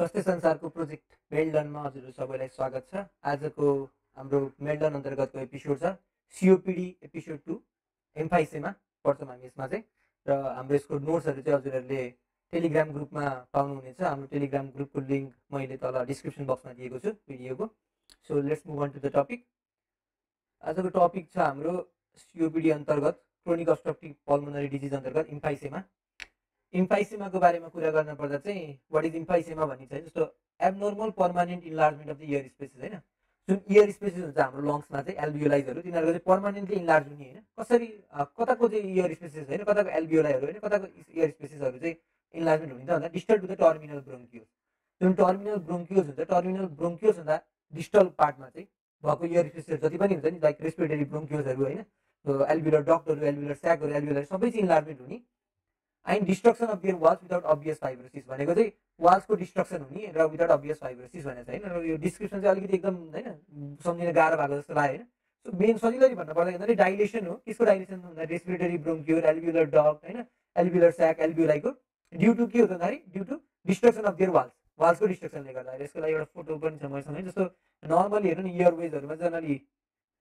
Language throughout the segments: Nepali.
स्वास्थ्य संसारको प्रोजेक्ट मेलडनमा हजुरहरू सबैलाई स्वागत छ। आजको हाम्रो मेलडन अन्तर्गतको एपिसोड छ सिओपिडी एपिसोड 2 एम्फाइसेमा पर्छौँ हामी यसमा चाहिँ। र हाम्रो यसको नोट्सहरू चाहिँ हजुरहरूले टेलिग्राम ग्रुपमा पाउनुहुनेछ। हाम्रो टेलिग्राम ग्रुपको लिङ्क मैले तल डिस्क्रिप्सन बक्समा दिएको छु भिडियोको। So let's move on to the topic. आजको टपिक छ हाम्रो सिओपिडी अन्तर्गत क्रोनिक अब्स्ट्रक्टिभ पल्मोनरी डिजिज अन्तर्गत इम्फाइसेमा। इम्फाइसेमाको बारेमा कुरा गर्न पर्दा चाहिँ वाट इज इम्फाइसेमा भनिन्छ है। जस्तो abnormal permanent enlargement of the year spaces होइन, जुन इयर स्पेसेस हुन्छ हाम्रो लङ्समा चाहिँ एल्भियोलाइजहरू, तिनीहरूको चाहिँ पर्मानेन्टली इन्लार्ज हुने होइन। कसरी कताको चाहिँ इयर स्पेसेस होइन, कताको एल्भियोलाइहरू होइन, कताको इयर स्पेसेसहरू चाहिँ इन्लार्जमेन्ट हुने त भन्दा डिस्टल टु द टर्मिनल ब्रोङ्कियोस। जुन टर्मिनल ब्रोङ्कियोस हुन्छ, टर्मिनल ब्रोङ्कियोस भन्दा डिस्टल पार्टमा चाहिँ भएको इयर स्पेसेस जति पनि हुन्छ नि, लाइक रेस्पिरेटरी ब्रोङ्कियोसहरू होइन, एल्भियोलर डक्टहरू, एल्भियोलर स्याकहरू, एल्भियोलर सबै चाहिँ इन्लार्जमेन्ट हुने। And destruction of their walls without obvious fibrosis भनेको चाहिँ वाल्सको डिस्ट्रक्सन हुने र विदाउट अभियस फाइब्रोसिस भनेको चाहिँ होइन। र यो डिस्क्रिप्सन चाहिँ अलिकति एकदम होइन सम्झिन गाह्रो भएको जस्तो लाग्यो होइन। सो मेन सजिलै भन्नु पर्दाखेरि डाइलेसन हो। त्यसको डाइलेसन भन्दा रेस्पिरेटरी ब्रोङ्कियोर, एल्भियोलर डक्ट होइन, एल्भियोलर स्याक, एल्भियोलाइको ड्यु टु के हो भन्दाखेरि due to destruction of their walls, वाल्सको डिस्ट्रक्सनले गर्दाखेरि। यसको लागि एउटा फोटो पनि छ मसँग। जस्तो नर्मली हेर्नु नि इयरवेजहरूमा जनरली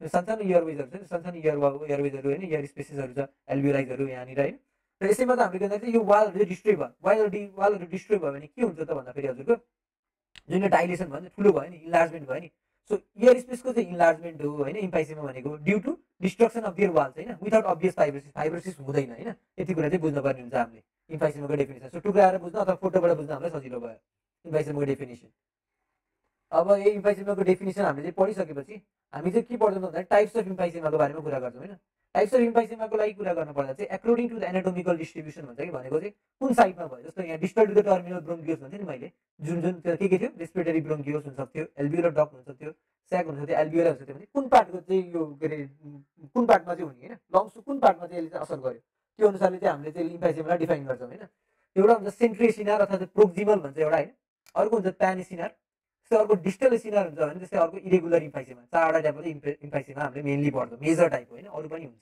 सानसानो इयरवेजहरू छ, सानसानो इयरवेजहरू होइन, इयर स्पेसेसहरू छ, एल्भियोलाइजहरू यहाँनिर होइन। र यसैमा त हामीले के भन्दाखेरि यो वालहरू डिस्ट्रोय भयो, वालहरू डिस्ट्रोय भयो भने के हुन्छ त भन्दाखेरि हजुरको जुन डाइलेसन भयो नि, ठुलो भयो नि, इन्लार्जमेन्ट भयो नि। सो इयर स्पेसको चाहिँ इन्लार्जमेन्ट हो होइन इम्फाइसेमा भनेको, due to destruction of their walls होइन, विदाउट अभियस फाइब्रोसिस। फाइब्रोसिस हुँदैन होइन। यति कुरा चाहिँ बुझ्नुपर्ने हुन्छ हामीले इम्फाइसेमाको डेफिनेसन। सो टुक्राएर बुझ्न अथवा फोटोबाट बुझ्न हामीलाई सजिलो भयो इम्फाइसेमाको डेफिनेसन। अब यो इम्फाइसेमाको डेफिनेसन हामीले चाहिँ पढिसकेपछि हामी चाहिँ के पढ्छौँ भन्दा टाइप्स अफ इम्फाइसेमाको बारेमा कुरा गर्छौँ होइन। टाइप्स अफ इम्फाइसेमाको लागि कुरा गर्नु पर्दा चाहिँ according to the anatomical distribution भन्छ कि, भनेको चाहिँ कुन साइडमा भयो। जस्तो यहाँ distal to the terminal bronchioles भन्थ्यो नि मैले, जुन जुन के थियो, रेस्पिरेटरी ब्रोङ्कियोस हुनसक्थ्यो, एल्भियोलर डक्ट हुनसक्थ्यो, स्याक हुनसक्थ्यो, एल्भियोलर हुनसक्थ्यो भने कुन पार्टको चाहिँ यो के अरे कुन पार्टमा चाहिँ हुने होइन, लङ्सको कुन पार्टमा चाहिँ यसले असर गर्यो, त्यो अनुसारले चाहिँ हामीले चाहिँ इम्फाइसेमालाई डिफाइन गर्छौँ होइन। एउटा हुन्छ सेन्ट्रेसिनार अथवा प्रोक्सिमल भन्छ एउटा होइन, अर्को हुन्छ प्यानिसिनार, जस्तै अर्को डिस्टल एसिनार हुन्छ भने जस्तै अर्को इरेगुलर इम्फाइसेमा। चारवटा टाइपको इम्फाइसेमा हामीले मेनली पढ्छौँ, मेजर टाइपको होइन, अरू पनि हुन्छ।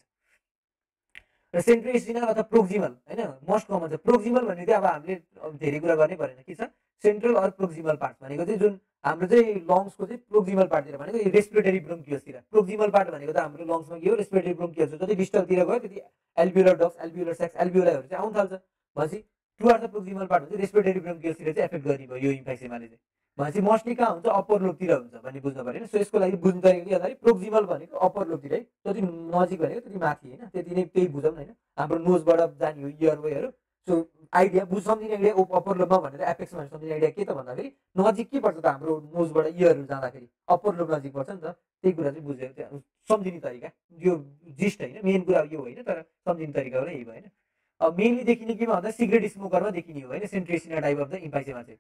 र सेन्ट्रेसिनार अथवा प्रोक्सिमल होइन मोस्ट कमन छ। प्रोक्सिमल भनेको चाहिँ अब हामीले धेरै कुरा गर्नै परेन, के छ सेन्ट्रल अर प्रोक्सिमल पार्ट भनेको चाहिँ जुन हाम्रो चाहिँ लङ्सको चाहिँ प्रोक्सिमल पार्टतिर भनेको रेस्पिरेटरी ब्रोङ्कियोसतिर। प्रोक्सिमल पार्ट भनेको त हाम्रो लङ्समा के हो, रेस्पिरेटरी ब्रोङ्कियोस। जति डिस्टलतिर गयो त्यति एल्भियोलर डक्ट, एल्भियोलर स्याक्स, एल्भियोलाइहरू चाहिँ आउन थाल्छ। भनेपछि टुवार्ड द प्रोक्सिमल पार्ट हुन्छ रेस्पिरेटरी ब्रोङ्कियोसतिर चाहिँ एफेक्ट गर्ने भयो यो इम्फाइसेमाले चाहिँ। भनेपछि मोस्टली कहाँ हुन्छ, अप्पर लोबतिर हुन्छ भन्ने बुझ्नु पऱ्यो। सो यसको लागि बुझ्नु तरिका के भन्दाखेरि प्रोक्सिमल भनेको अप्पर लोबतिर है, जति नजिक भनेको त्यति माथि होइन, त्यति नै त्यही बुझौँ होइन। हाम्रो नोजबाट जाने हो इयर वेहरू। सो आइडिया सम्झिने आइडिया अप्पर लोबमा भनेर एपेक्स भनेर सम्झिने आइडिया के त भन्दाखेरि नजिक के पर्छ त हाम्रो नोजबाट इयरहरू जाँदाखेरि अप्पर लोब नजिक पर्छ नि त। त्यही कुरा चाहिँ बुझ्यो त्यहाँ सम्झिने तरिका, यो जिस्ट होइन, मेन कुरा यो होइन, तर सम्झिने तरिका यही भयो होइन। अब मेनली देखिने के भन्दा सिगरेट स्मोकरमा देखिने हो होइन सेन्ट्रेसिना टाइप अफ द इम्फाइसेमा चाहिँ।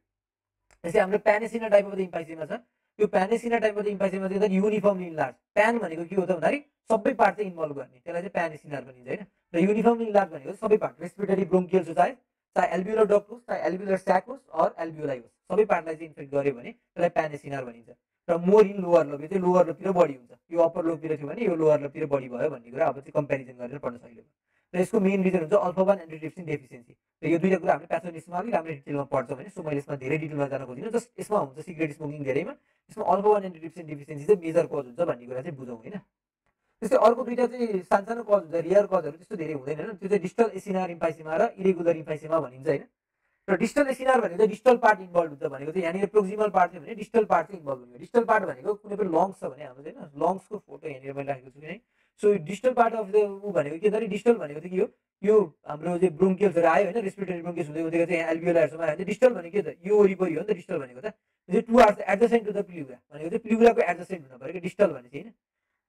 जस्तै हाम्रो प्यानेसिना टाइप अफ द इम्फाइसेमा छ। यो प्यानेसिना टाइप अफ द इम्फाइसेमा चाहिँ युनिफर्मली इन्लार्ज, प्यान भनेको के हो त भन्दाखेरि सबै पार्ट चाहिँ इन्भल्भ गर्ने, त्यसलाई चाहिँ प्यानेसिनार भनिन्छ होइन। र युनिफर्मली इन्लार्ज भनेको सबै पार्ट, रेस्पिरेटरी ब्रोङ्कियल्स हो, चाहे एल्भियोलर डक्ट होस्, चाहे एल्भियोलर स्याक होस्, अर एल्भियोलाई होस्, सबै पार्टलाई चाहिँ इन्फेक्ट गर्यो भने त्यसलाई प्यानेसिनार भनिन्छ। र मोर इन लोवर लोब, यो चाहिँ लोवर लोबतिर बढी हुन्छ, यो अप्पर लोबतिर थियो भने यो लोवर लोबतिर बढी भयो भन्ने कुरा अब चाहिँ कम्पेरिजन गरेर पढ्न सजिलो भयो। र यसको मेन रिजन हुन्छ अल्फा-1 एन्टिट्रिप्सिन डेफिसियन्सी। र यो दुईवटा कुरा हामीले प्याथोजेनेसिसमा अलिक राम्रो डिटेलमा पढ्छौँ होइन। सो मैले यसमा धेरै डिटेलमा जान खोजिनँ, जस्ट यसमा हुन्छ सिगरेट स्मोकिङ धेरैमा, यसमा अल्फा-1 एन्टिट्रिप्सिन डेफिसियन्सी चाहिँ मेजर कज हुन्छ भन्ने कुरा चाहिँ बुझौँ होइन। त्यस्तै अर्को दुईवटा चाहिँ सानसानो कज हुन्छ, रियर कजहरू त्यस्तो धेरै हुँदैन होइन। त्यो चाहिँ डिस्टल एसिनार इम्फाइसेमा र इरेगुलर इम्फाइसेमा भनिन्छ होइन। र डिस्टल एसिनार भनेको चाहिँ डिस्टल पार्ट इन्भल्भ हुन्छ भनेको चाहिँ यहाँनिर प्रोक्सिमल पार्ट थियो भने डिस्टल पार्ट चाहिँ इन्भल्भ हुन्छ। डिस्टल पार्ट भनेको कुनै पनि लङ्स छ भने हाम्रो होइन, लङ्सको फोटो यहाँनिर मैले राखेको छु है। So distal part of the ऊ भनेको के त, डिस्टल भनेको चाहिँ के हो, यो हाम्रो चाहिँ ब्रोङ्कियल्सहरू आयो होइन, रेस्पिरेटरी ब्रोङ्कियल्स हुँदै हुँदै चाहिँ एल्भियोलाइहरूसम्म आयो। डिस्टल भनेको के त, यो वरिपरि हो नि त डिस्टल भनेको त, यो टुवार्ड्स एडजसेन्ट टु द प्ल्युरा भनेको चाहिँ प्ल्युराको एडजसेन्ट हुन पऱ्यो कि डिस्टल भने चाहिँ होइन।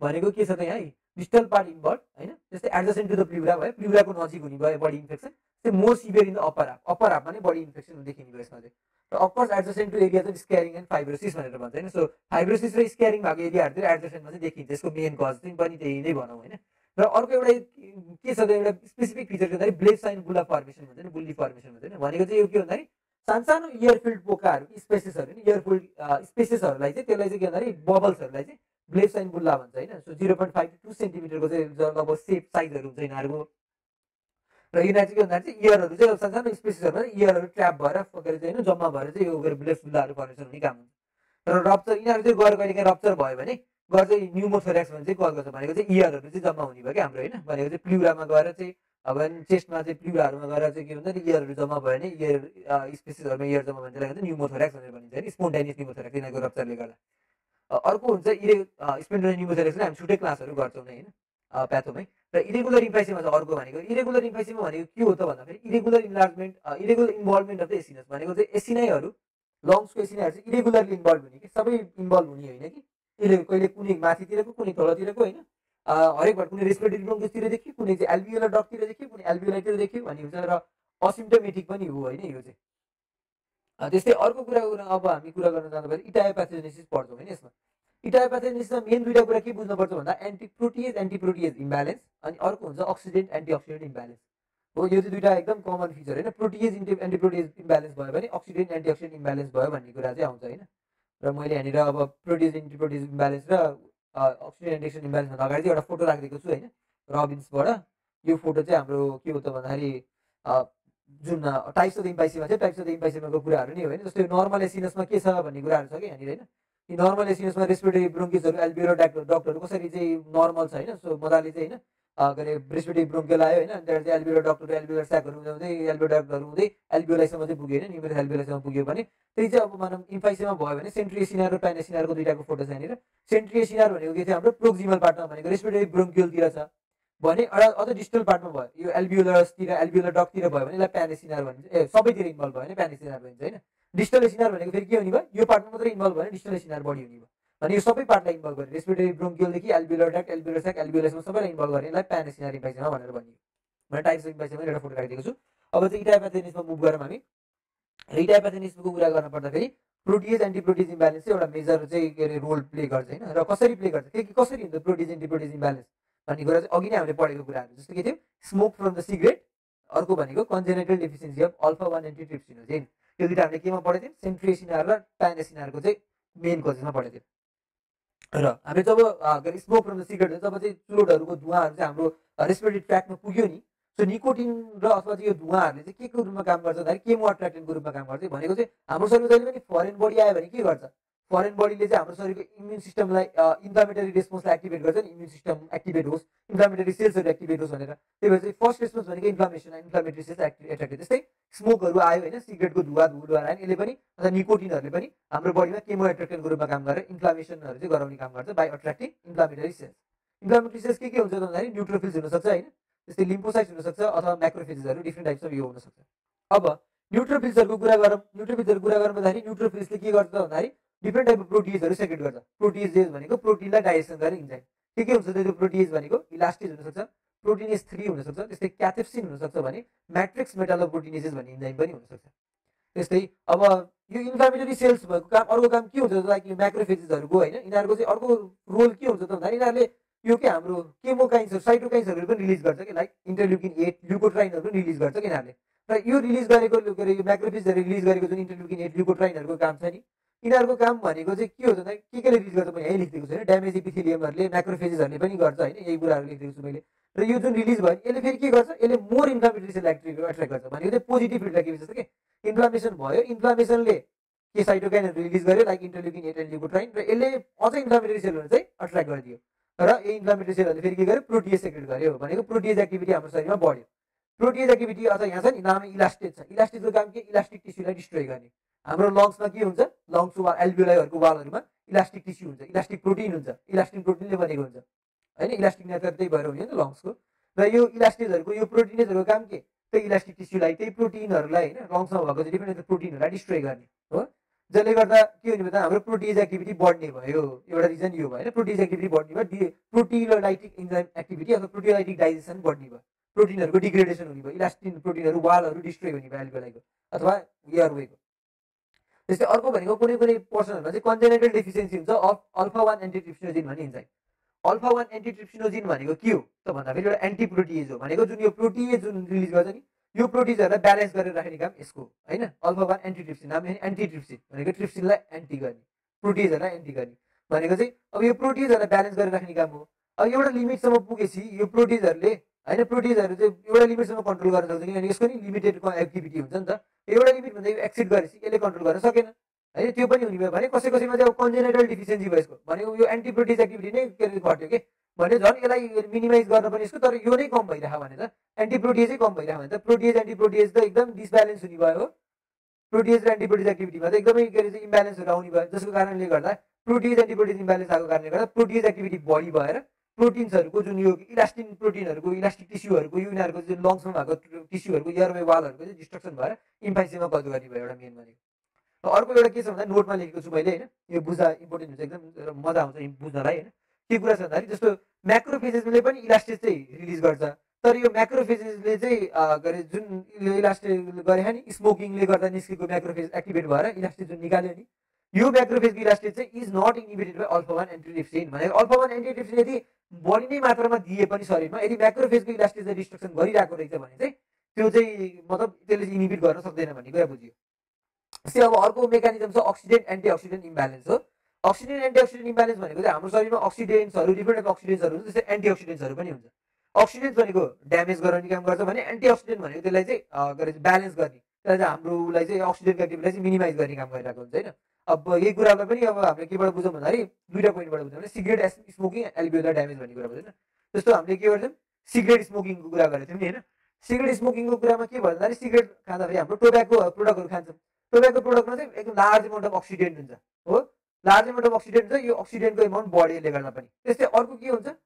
भनेको के छ त यहाँ डिस्टल पार्ट इन्भल्भ होइन, जस्तै एडजसेन्ट टु द प्ल्युरा भयो, प्ल्युराको नजिक हुने भयो बडी इन्फेक्सन, त्यो more severe in the upper half, upper हाफमा नै बडी इन्फेक्सन देखिने भयो यसमा चाहिँ। र अफकोर्स एडजसेन्ट टु एरिया चाहिँ स्क्यारिङ एन्ड फाइब्रोसिस भनेर भन्छ होइन। सो फाइब्रोसिस र स्क्यारिङ भएको एरियाहरूतिर एडजसेन्टमा चाहिँ देखिन्छ, यसको मेन कज चाहिँ पनि त्यही नै भनौँ होइन। र अर्को एउटा के छ त, एउटा स्पेसिफिक फिचर के भन्दाखेरि ब्लेड साइन बुल्ला फर्मेसन भन्छ नि, बुल्ली फर्मेसन भन्छ नि। भनेको चाहिँ यो के भन्दाखेरि सानसानो इयरफिल्ड पोकाहरू स्पेसेसहरू नि, इयरफिल्ड स्पेसेसहरूलाई चाहिँ त्यसलाई चाहिँ के भन्दाखेरि बबल्सहरूलाई चाहिँ ब्लेड साइन बुल्ला भन्छ होइन। सो 0.5 to 2 सेन्टिमिटरको चाहिँ लगभग सेप साइजहरू हुन्छ यिनीहरूको। र यिनीहरू चाहिँ के भन्दाखेरि चाहिँ इयरहरू चाहिँ सानो स्पेसिसहरूमा इयरहरू ट्र्याप भएर फकेर चाहिँ होइन जम्मा भएर चाहिँ यो ब्लेड फुल्लाहरू फर्मेसन हुने काम हुन्छ। र रप्चर यिनीहरू चाहिँ गएर कहिले काहीँ रप्चर भयो भने गएर चाहिँ न्युमोथोरेक्स भन्ने चाहिँ कल गर्छ, भनेको चाहिँ इयरहरू चाहिँ जम्मा हुने भयो क्या हाम्रो होइन, भनेको चाहिँ प्लुरामा गएर चाहिँ अब चेस्टमा चाहिँ प्लुराहरूमा गएर चाहिँ के भन्छ नि इयरहरू जम्मा भयो भने इयर स्पेसिसहरूमा इयर जम्मा भने त्यसलाई न्युमोथोरेक्स भनेर भनिन्छ होइन, स्पोन्टेनियस न्युमोथोरेक्स यिनीहरूको रप्चरले गर्दा। अर्को हुन्छ स्पोन्टेनियस न्युमोथोरेक्सले हामी छुट्टै क्लासहरू गर्छौँ होइन प्याथोमै। र इरेगुलर इम्फाइसेमा छ अर्को भनेको, इरेगुलर इम्फाइसेमा भनेको के हो त भन्दाखेरि irregular enlargement irregular involvement of the acinus, भनेको चाहिँ एसिनाइहरू लङ्सको एसिनाइहरू चाहिँ इरेगुलरली इन्भल्भ हुने कि सबै इन्भल्भ हुने होइन कि, यसले कहिले कुनै माथितिरको कुनै तलतिरको होइन हरेकबाट कुनै रेस्पिरेटरी ब्रोन्किसतिर देखियो, कुनै चाहिँ एल्भियोलर डक्टतिर देखियो, कुनै एल्भियोलाइतिर देखियो भन्ने हुन्छ र असिम्टोमेटिक पनि हो होइन यो चाहिँ। त्यस्तै अर्को कुरा अब हामी कुरा गर्न जाँदाखेरि इटायोप्याथोजेनेसिस पढ्छौँ होइन यसमा। इटायोप्याथोजेनेसिसमा मेन दुईवटा कुरा के बुझ्नुपर्छ भन्दा एन्टिप्रोटिएज इम्ब्यालेन्स अनि अर्को हुन्छ अक्सिडेन्ट एन्टिअक्सिडेन्ट इम्ब्यालेन्स हो। यो चाहिँ दुईवटा एकदम कमन फिचर होइन, प्रोटिएज एन्टिप्रोटिएज इम्ब्यालेन्स भयो भने अक्सिडेन्ट एन्टिअक्सिडेन्ट इम्ब्यालेन्स भयो भन्ने कुरा चाहिँ आउँछ होइन। र मैले यहाँनिर अब प्रोटिएज एन्टिप्रोटिएज इम्ब्यालेन्स र अक्सिडेन्ट एन्टिअक्सिडेन्ट इम्ब्यालेन्स भन्दा अगाडि चाहिँ एउटा फोटो राखिदिएको छु होइन रबिन्सबाट। यो फोटो चाहिँ हाम्रो के हो त भन्दाखेरि जुन टाइप्स अफ इम्पाइसेमा चाहिँ टाइप्स अफ इम्पाइसेमाको कुराहरू नै हो होइन। जस्तै नर्मल एसिनसमा के छ भन्ने कुराहरू छ कि यहाँनिर होइन, यी नर्मल एसिनसमा रेस्पिरेटरी ब्रोन्किसहरू एल्भियोलर डक्टरहरू कसरी चाहिँ नर्मल छ होइन, सो मजाले चाहिँ होइन के अरे रेस्पिरेटरी ब्रोन्कियल आयो होइन, अनि त्यहाँबाट चाहिँ एल्भियोलर डक्टर एल्भियोलर स्याकहरू हुँदै एल्भियोलर डक्टरहरू हुँदै एल्भियोलाइसम्म चाहिँ पुग्यो होइन, न्युमेरस एल्भियोलाइसम्म पुग्यो भने त्यही चाहिँ अब मानौँ इम्फाइसेमा भयो भने सेन्ट्री एसिनार र प्यान एसिनारको दुईटाको फोटो छ यहाँनिर। सेन्ट्री एसिनार भनेको के थियो हाम्रो प्रोक्सिमल पार्टमा भनेको रेस्पिरेटरी ब्रोन्कियलतिर छ भने अझ डिस्टल पार्टमा भयो यो एल्भियोलरतिर एल्भियोलर डक्टतिर भयो भने यसलाई प्यान एसिनार भनिन्छ, सबैतिर इन्भल्भ भयो भने प्यान एसिनार भनिन्छ होइन। डिस्टल एसिनार भनेको फेरि के हुने भयो, यो पार्टमा मात्रै इन्भल्भ भयो भने डिस्टल एसिनार बढी हुने भयो, भने यो सबै पार्टलाई इन्भल्भ गर्ने रेस्पिरेटरी ब्रोन्कियलदेखि एल्भियोलर ट्र्याक्ट एल्भियोलर स्याक एल्भियोलाइसम्म सबैलाई इन्भल्भ गर्ने यसलाई प्यान एसिनार इम्फाइसेमा भनेर भनियो। मैले टाइप्स अफ इम्फाइसेमा एउटा फोटो राखिदिएको छु। अब चाहिँ इटायोप्याथोजेनेसिसमा मुभ गरौँ हामी। इटायोप्याथोजेनेसिसको कुरा गर्न पर्दाखेरि प्रोटिएज एन्टिप्रोटिएज इम्ब्यालेन्स चाहिँ एउटा मेजर चाहिँ के अरे रोल प्ले गर्छ होइन। र कसरी प्ले गर्छ के कसरी हुन्छ प्रोटिएज एन्टिप्रोटिएज इम्ब्यालेन्स भन्ने कुरा चाहिँ अघि नै हामीले पढेको कुराहरू जस्तो के थियो स्मोक फ्रम द सिगरेट, अर्को भनेको कन्जेनेटल डेफिसिएन्सी अफ अल्फा 1 एन्टिट्रिप्सिनोजेन, यो दुइटा हामीले केमा पढेको थियौँ सेन्ट्री एसिनार र प्यान एसिनारको चाहिँ मेन कोजेसमा पढेको थियौँ। र हामी जब स्मोक फ्रम द सिगरेट जब चाहिँ चुरोटहरूको धुवाहरू चाहिँ हाम्रो रेस्पिरेटरी ट्र्याकमा पुग्यो नि, सो निकोटिन र अथवा चाहिँ यो धुवाहरूले चाहिँ के को रूपमा काम गर्छ भन्दाखेरि केमो अट्र्याक्टेन्टको रूपमा काम गर्छ। भनेको चाहिँ हाम्रो शरीरमा जहिले पनि फरेन बडी आयो भने के गर्छ, फरेन बडीले चाहिँ हाम्रो शरीरको इम्युन सिस्टमलाई इन्फ्लामेटरी रेस्पोन्सलाई एक्टिभेट गर्छ नि, इम्युन सिस्टम एक्टिभेट होस् इन्फ्लामेटरी सेल्सहरू एक्टिभेट होस् भनेर। त्यही भएर चाहिँ फर्स्ट रेस्पोन्स भनेको इन्फ्लामेसन इन्फ्लामेटरी सेल्स एट्र्याक्टेड। त्यस्तै स्मोकहरू आयो होइन सिगरेटको धुवाहरू आयो यसले पनि अथवा निकोटिनहरूले पनि हाम्रो बडीमा केमो एट्र्याक्टेन्टको रूपमा काम गरेर इन्फ्लामेसनहरू चाहिँ गराउने काम गर्छ by attracting inflammatory sales. Inflammatory sales के हुन्छ भन्दाखेरि न्युट्रोफिल्स हुनसक्छ होइन, त्यस्तै लिम्फोसाइट्स हुनसक्छ अथवा म्याक्रोफेजेसहरू डिफ्रेन्ट टाइप्स अफ यो हुनसक्छ। अब न्युट्रोफिल्सहरूको कुरा गरौँ, न्युट्रोफिल्सहरूको कुरा गर्नु पर्दाखेरि न्युट्रोफिल्सले के गर्छ भन्दाखेरि डिफ्रेन्ट टाइप अफ प्रोटिएजहरू सेक्रेट गर्छ। प्रोटिएज भनेको प्रोटिनलाई डाइजेसन गर्ने इन्जाइम के हुन्छ त्यो प्रोटिएज भनेको इलास्टिज हुनसक्छ, प्रोटिनेज 3 हुनसक्छ, त्यस्तै क्याथेप्सिन हुनसक्छ भने म्याट्रिक्स मेटालोप्रोटिनेजेस भन्ने इन्जाइम पनि हुनसक्छ। त्यस्तै अब यो इन्फ्लामेटरी सेल्स भएको काम अर्को काम के हुन्छ लाइक यो म्याक्रोफेजेसहरूको होइन, यिनीहरूको चाहिँ अर्को रोल के हुन्छ त भन्दाखेरि यिनीहरूले यो के हाम्रो केमोकाइन्सहरू साइटोकाइन्सहरू पनि रिलिज गर्छ कि लाइक इन्टरल्युकिन 8 ल्युकोट्राइनहरू पनि रिलिज गर्छ कि यिनीहरूले। र यो रिलिज गरेको के अरे यो म्याक्रोफेजहरूले रिलिज गरेको जुन इन्टरल्युकिन 8 ल्युकोट्राइनहरूको काम छ नि, यिनीहरूको काम भनेको चाहिँ के हो त के रिलिज गर्छ मैले यहीँ लेखिदिएको छु होइन, ड्यामेज इपिथेलियमहरूले म्याक्रोफेजेसहरूले पनि गर्छ होइन, यही कुराहरू लेखिदिएको छु मैले। र यो जुन रिलिज भयो यसले फेरि के गर्छ, यसले मोर इन्फ्लामेटरी सेल एट्र्याक्ट गर्छ भनेको चाहिँ पोजिटिभ फिडब्याक जस्तो कि इन्फ्लामेसन भयो इन्फ्लामेसनले के साइटोकाइनहरू रिलिज गर्यो लाइक इन्टरल्युकिन 8 एन्ड ल्युकोट्राइन र यसले अझै इन्फ्लामेटरी सेलहरू चाहिँ अट्र्याक्ट गरिदियो र यो इन्फ्लामेटरी सेलहरूले फेरि के गर्यो प्रोटिएज सेक्रेट गर्यो भनेको प्रोटिएज एक्टिभिटी हाम्रो शरीरमा बढ्यो। प्रोटिएज एक्टिभिटी अथवा यहाँ छ नि नाम इलास्टिक छ, इलास्टिकको काम के इलास्टिक टिस्युलाई डिस्ट्रोय गर्ने। हाम्रो लङ्समा के हुन्छ लङ्सको वाल एल्भियोलाईहरूको वालहरूमा इलास्टिक टिस्यु हुन्छ, इलास्टिक प्रोटिन हुन्छ, इलास्टिक प्रोटिनले बनेको हुन्छ होइन, इलास्टिक नेचर त्यही भएर हुने नि त लङ्सको। र यो इलास्टिकहरूको यो प्रोटिनेजहरूको काम के त्यही इलास्टिक टिस्युलाई त्यही प्रोटिनहरूलाई होइन लङ्समा भएको चाहिँ डिफ्रेन्ट प्रोटिनहरूलाई डिस्ट्रोय गर्ने हो, जसले गर्दा के हुने भन्दा हाम्रो प्रोटिएज एक्टिभिटी बढ्ने भयो। एउटा रिजन यो भयो होइन प्रोटिएज एक्टिभिटी बढ्ने भयो, प्रोटियोलाइटिक इन्जाइम एक्टिभिटी अथवा प्रोटियोलाइटिक डाइजेसन बढ्ने भयो, प्रोटिनहरूको डिग्रेडेसन हुने भयो, इलास्टिन प्रोटिनहरू वालहरू डिस्ट्रोय हुने भयो एल्भियोलाईको अथवा एयरवेको। त्यस्तै अर्को भनेको कुनै कुनै पर्सनहरूमा चाहिँ कन्जेनेटल डेफिसिएन्सी हुन्छ अफ अल्फा 1 एन्टिट्रिप्सिनोजिन भन्ने इन्जाइम। अल्फा 1 एन्टिट्रिप्सिनोजिन भनेको के हो त भन्दाखेरि एउटा एन्टिप्रोटिएज हो, भनेको जुन यो प्रोटिएज जुन रिलिज गर्छ नि यो प्रोटिजहरूलाई ब्यालेन्स गरेर राख्ने काम यसको होइन। अल्फा 1 एन्टिट्रिप्सिन नाम एन्टिट्रिप्सिन भनेको ट्रिप्सिनलाई एन्टी गर्ने प्रोटिजहरूलाई एन्टी गर्ने भनेको चाहिँ अब यो प्रोटिजहरूलाई ब्यालेन्स गरेर राख्ने काम हो। अब एउटा लिमिटसम्म पुगेपछि यो प्रोटिजहरूले होइन प्रोटिजहरू चाहिँ एउटा लिमिटसम्म कन्ट्रोल गर्न सक्छ किनभने यसको नि लिमिटेड एक्टिभिटी हुन्छ नि त एउटा लिमिट भन्दा एक्सिड गरेपछि यसले कन्ट्रोल गर्न सकेन होइन त्यो पनि हुने भयो भने कसैमा चाहिँ अब कन्जेनेटल डिफिसियन्सी भयो यसको भनेको यो एन्टी प्रोटिज एक्टिभिटी नै के अरे घट्यो कि भने झन् यसलाई मिनिमाइज गर्न पनि यसको तर यो नै कम भइरहेको भने त एन्टी प्रोटिजै कम भइरहेको भने त प्रोटिज एन्टी प्रोटिज त एकदम डिसब्यालेन्स हुने भयो हो प्रोटिज र एन्टी प्रोटिज एक्टिभिटीमा त एकदमै के अरे चाहिँ इम्ब्यालेन्सहरू आउने भयो जसको कारणले गर्दा प्रोटिज एन्टी प्रोटिज इम्ब्यालेन्स आएको कारणले गर्दा प्रोटिज एक्टिभिटी बढी भएर प्रोटिन्सहरूको जुन यो इलास्टिन प्रोटिनहरूको इलास्टिक टिस्युहरूको युनाहरूको जुन लङ्समा भएको टिस्युहरूको एयरवे वालहरूको चाहिँ डिस्ट्रक्सन भएर इम्फाइसेमा कज गर्ने भयो एउटा मेन भनेको अर्को एउटा के छ भन्दा नोटमा लेखेको छु मैले होइन यो बुझ्दा इम्पोर्टेन्ट हुन्छ एकदम मजा आउँछ बुझ्नलाई होइन के कुरा छ भन्दाखेरि जस्तो म्याक्रोफेजेसले पनि इलास्टिक चाहिँ रिलिज गर्छ तर यो म्याक्रोफेजेसले चाहिँ के अरे जुन इलास्टिक गरे नि स्मोकिङले गर्दा निस्केको म्याक्रोफेज एक्टिभेट भएर इलास्टिक जुन निकाल्यो नि यो म्याक्रोफेजको इलास्टिक चाहिँ इज नट इन्हिबिटेड बाई अल्फा 1 एन्टिट्रिप्सिन भनेको अल्फा 1 एन्टिट्रिप्सिन यदि बढी नै मात्रामा दिए पनि शरीरमा यदि म्याक्रोफेजको इलास्टिक चाहिँ डिस्ट्रक्सन गरिरहेको रहेछ भने चाहिँ त्यो चाहिँ मतलब त्यसले चाहिँ इन्हिबिट गर्न सक्दैन भन्ने कुरा बुझ्यो त्यस्तै अब अर्को मेकानिजम छ अक्सिडेन्ट एन्टिअक्सिडेन्ट इम्ब्यालेन्स हो अक्सिडेन्ट एन्टिअक्सिडेन्ट इम्ब्यालेन्स भनेको चाहिँ हाम्रो शरीरमा अक्सिडेन्ट्सहरू डिफ्रेन्ट टाइप अक्सिडेन्ट्सहरू हुन्छ जस्तै एन्टिअक्सिडेन्ट्सहरू पनि हुन्छ अक्सिडेन्ट भनेको ड्यामेज गराउने काम गर्छ भने एन्टिअक्सिडेन्ट भनेको त्यसलाई चाहिँ ब्यालेन्स गर्ने त्यसलाई चाहिँ हाम्रोलाई चाहिँ अक्सिडेन्टको एक्टिभिटीलाई चाहिँ मिनिमाइज गर्ने काम गरिरहेको हुन्छ होइन अब यही कुरालाई पनि अब हामीले केबाट बुझौँ भन्दाखेरि दुईवटा पोइन्टबाट बुझौँ भने सिगरेट स्मोकिङ एल्भियोलर ड्यामेज भन्ने कुरा बुझ्दैन जस्तो हामीले के गर्छौँ सिगरेट स्मोकिङको कुरा गरेको थियौँ नि होइन सिगरेट स्मोकिङको कुरामा के भयो भन्दाखेरि सिगरेट खाँदाखेरि हाम्रो टोब्याको प्रोडक्टहरू खान्छौँ टोब्याको प्रोडक्टमा चाहिँ एकदम लार्ज एमाउन्ट अफ अक्सिडेन्ट हुन्छ हो लार्ज एमाउन्ट अफ अक्सिडेन्ट हुन्छ यो अक्सिडेन्टको एमाउन्ट बढेले गर्दा पनि त्यस्तै अर्को के हुन्छ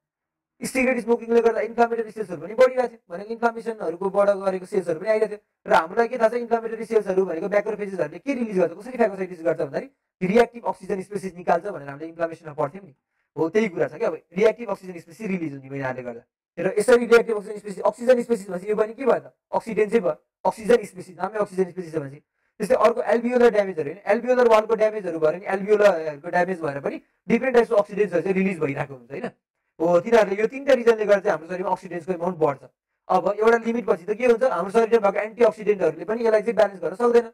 सिगरेट स्मोकिङले गर्दा इन्फ्लामेटरी सेल्सहरू पनि बढिरहेको थियो भनेको इन्फ्लामेसनहरूको बढ गरेको सेल्सहरू पनि आइरहेको थियो र हामीलाई के थाहा छ इन्फ्लामेटरी सेल्सहरू भनेको म्याक्रोफेजेसहरूले के रिलिज गर्छ कसरी फ्यागोसाइटिस गर्छ भन्दाखेरि रिएक्टिभ अक्सिजन स्पेसिस निकाल्छ भनेर हामीले इन्फ्लामेसनमा पढ्थ्यौँ नि हो त्यही कुरा छ कि अब रिएक्टिभ अक्सिजन स्पेसिस रिलिज हुने भयो यहाँले गर्दा र यसरी रिएक्टिभ अक्सिजन स्पेसिस भनेपछि यो पनि के भयो त अक्सिडेन्ट चाहिँ भयो अक्सिजन स्पेसिस नामै अक्सिजन स्पेसिस भनेपछि त्यस्तै अर्को एल्भियोलर ड्यामेजहरू होइन एल्भियोलर वालको ड्यामेजहरू भयो भने एल्भियोलरको ड्यामेज भएर पनि डिफ्रेन्ट टाइप्सको अक्सिडेन्ट्सहरू चाहिँ रिलिज भइरहेको हुन्छ होइन हो तिनीहरूले यो तिनवटा रिजनले गर्दा चाहिँ हाम्रो शरीरमा अक्सिडेन्ट्सको एमाउन्ट बढ्छ अब एउटा लिमिट पछि त के हुन्छ हाम्रो शरीरमा भएको एन्टिअक्सिडेन्टहरूले पनि यसलाई चाहिँ ब्यालेन्स गर्न सक्दैन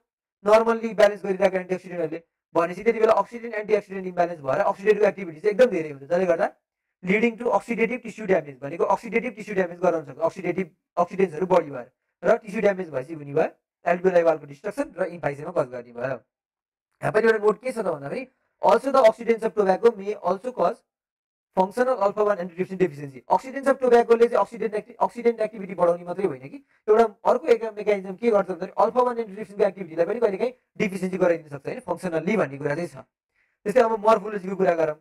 नर्मल्ली ब्यालेन्स गरिरहेको एन्टिअक्सिडेन्टहरूले भनेपछि त्यति बेला अक्सिडेन्ट एन्टिअक्सिडेन्ट इम्ब्यालेन्स भएर अक्सिडेन्टको एक्टिभिटी चाहिँ एकदम धेरै हुन्छ जसले गर्दा लिडिङ टु अक्सिडेटिभ टिस्यु ड्यामेज भनेको अक्सिडेटिभ टिस्यु ड्यामेज गराउन सक्छ अक्सिडेटिभ अक्सिडेन्ट्सहरू बढी भएर र टिस्यु ड्यामेज भएपछि हुने भयो एल्भियोलार वालको डिस्ट्रक्सन र इम्फाइसेमा कज गर्ने भयो यहाँ पनि एउटा नोट के छ त भन्दाखेरि also the oxidants of tobacco may also cause functional alpha 1 antitrypsin deficiency oxidants of टोब्याकोले चाहिँ अक्सिडेन्ट एक्टिभिटी बढाउने मात्रै होइन कि एउटा अर्को एक मेकानिजम के गर्छ भन्दाखेरि अल्फा 1 एन्टिट्रिप्सिनको एक्टिभिटीलाई पनि कहिलेकाहीँ डिफिसिएन्सी गराइदिन सक्छ होइन फङ्सनल्ली भन्ने कुरा चाहिँ छ त्यस्तै अब मर्फोलोजीको कुरा गरौँ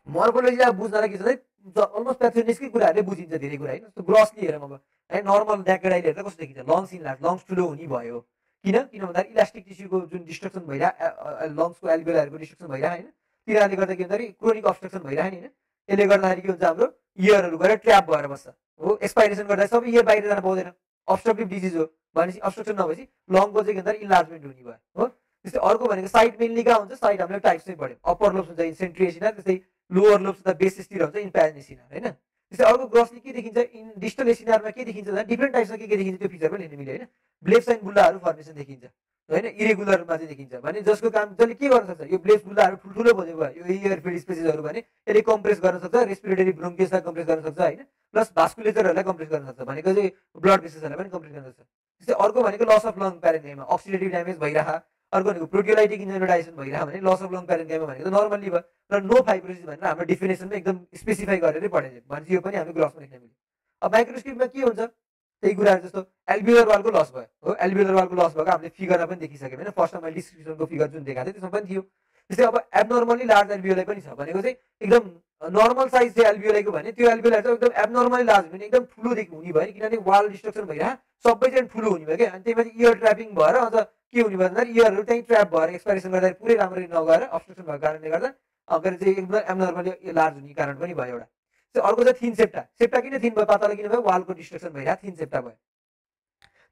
मर्फोलोजी अब बुझ्नलाई के छ भने अलमोस्ट प्याथोजेनिक्सकै कुराहरूले बुझिन्छ धेरै कुरा होइन जस्तो ग्रसली हेरौँ अब है नर्मल ड्याक्राइड हेर्दा कस्तो देखिन्छ लङ्स इन्लार्ज लङ्स ठुलो हुने भयो किन भन्दाखेरि इलास्टिक टिस्युको जुन डिस्ट्रक्सन भइरहेको लङ्सको एल्भियोलारको डिस्ट्रक्सन भइरहेको होइन तिनीहरूले गर्दा के भन्दाखेरि क्रोनिक अब्स्ट्रक्सन भइरहेको नि होइन यसले गर्दाखेरि के हुन्छ हाम्रो इयरहरू गएर ट्र्याप भएर बस्छ हो एक्सपाइरेसन गर्दा सबै इयर बाहिर जान पाउँदैन अब्स्ट्रक्टिभ डिजिज हो भनेपछि अब्स्ट्रक्सन नभएपछि लङको चाहिँ के भन्दाखेरि इन्लार्जमेन्ट हुने भयो हो त्यस्तै अर्को भनेको साइड मेनली कहाँ हुन्छ साइड हामीले टाइप्स चाहिँ पढ्यौँ अप्पर लोब्स हुन्छ सेन्ट्रिएसिना त्यस्तै लोवर लोब्स त बेसिसतिर हुन्छ इन्प्यारेनिसिना होइन त्यस्तै अर्को ग्रसली के देखिन्छ इन डिस्टल एसिनारमा के देखिन्छ भने डिफ्रेन्ट टाइप्समा के देखिन्छ त्यो फिचर पनि हेर्नु मिल्यो होइन ब्लेब्स एन्ड बुल्लाहरू फर्मेसन देखिन्छ होइन इरेगुलरमा चाहिँ देखिन्छ भने जसको काम जसले के गर्न सक्छ यो ब्लेब्स बुल्लाहरू ठुल्ठुलो भयो यो इयर फिल्ड स्पेसेसहरू भने यसले कम्प्रेस गर्न सक्छ रेस्पिरेटरी ब्रोङ्कियसलाई कम्प्रेस गर्न सक्छ होइन प्लस भास्कुलेचरहरूलाई कम्प्रेस गर्न सक्छ भनेको चाहिँ ब्लड भेसल्सहरूलाई पनि कम्प्रेस गर्न सक्छ त्यस्तै अर्को भनेको लस अफ लङ प्यारेन्काइमा अक्सिडेटिभ ड्यामेज भइरह अर्को भनेको प्रोटियोलाइटिक इन्जोडाइजेसन भइरह भने लस अफ लङ प्यारेन्काइमा भनेको त नर्मल्ली भयो र नो फाइब्रोसिस भनेर हाम्रो डिफिनेसनमा एकदम स्पेसिफाई गरेरै पढाइदियो भनेपछि यो पनि हामी ग्रसमा लेख्न मिल्यो अब माइक्रोस्कोपमा के हुन्छ त्यही कुराहरू जस्तो एल्भियोलर वालको लस भयो हो एल्भियोलर वालको लस भएको हामीले फिगरमा पनि देखिसक्यौँ होइन फर्स्टमा मैले डिस्क्रिप्सनको फिगर जुन देखाएको थिएँ त्यसमा पनि थियो त्यस्तै अब एबनर्मली लार्ज एल्भियोलाई पनि छ भनेको चाहिँ एकदम नर्मल साइज चाहिँ एल्भियोलाईको भने त्यो एल्भियोलाई चाहिँ एकदम एबनर्मली लार्ज भने एकदम ठुलोदेखि हुने भयो किनभने वाल डिस्ट्रक्सन भइरह सबै चाहिँ ठुलो हुने भयो क्या अनि त्यही माथि इयर ट्र्यापिङ भएर अझ के हुने भयो भन्दाखेरि इयरहरू त्यहीँ ट्र्याप भएर एक्सपाइरेसन गर्दाखेरि पुरै राम्ररी नगएर अब्स्ट्रक्सन भएको कारणले गर्दा अगाडि चाहिँ एकदम एबनर्मली लार्ज हुने कारण पनि भयो एउटा अर्को चाहिँ थिन सेप्टा सेप्टा किन थिन भयो पातला किन भयो वालको डिस्ट्रक्सन भइरह थिन सेप्टा भयो